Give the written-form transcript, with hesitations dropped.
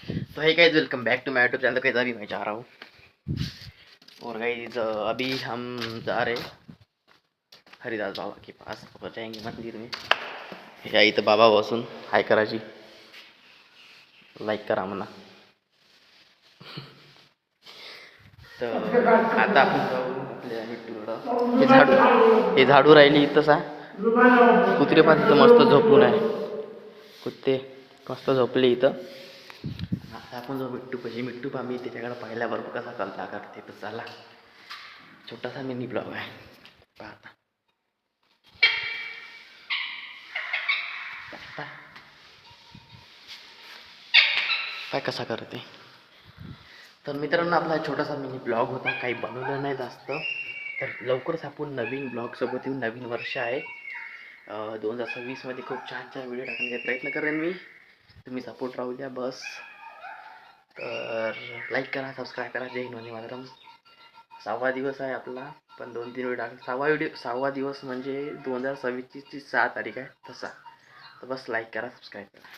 तो है guys, welcome back to my YouTube channel. कैसा भी मैं चाह रहा हूँ। और गाइस अभी हम जा रहे हरिदास बाबा के पास, पहुँचाएंगे मंदिर में। या इथं बाबा बसून हाय करायची, लाईक करा म्हणा. तर आता आपण जाऊ आपल्या मिट्टूकडं. हे झाडू राहिली इथं सा. कुत्रे पण इथं मस्त झोपून आहे. कुत्ते मस्त झोपले इथं. आता आपण जो मिट्टू पामी त्याच्याकडे पाहिल्याबरोबर कसा कल्ला करते. तर चला, छोटासा मिनी ब्लॉग आहे, पाहता. काय कसा करते. तर मित्रांनो, आपला छोटासा मिनी ब्लॉग होता, काही बनवलं नाही जास्त. तर लवकरच आपण नवीन ब्लॉगसोबत येऊन, नवीन वर्ष आहे 2026 खूप छान छान व्हिडिओ टाकण्याचा प्रयत्न करेन मी. तुम्ही सपोर्ट राहू द्या बस. तर लाईक करा, सबस्क्राईब करा. जय हिंद, वंदे मातरम. 6वा दिवस आहे आपला, पण 2-3 व्हिडिओ टाकले. 6वा दिवस म्हणजे 2026ची 6 तारीख आहे तसा. तर बस लाईक करा, सबस्क्राईब करा.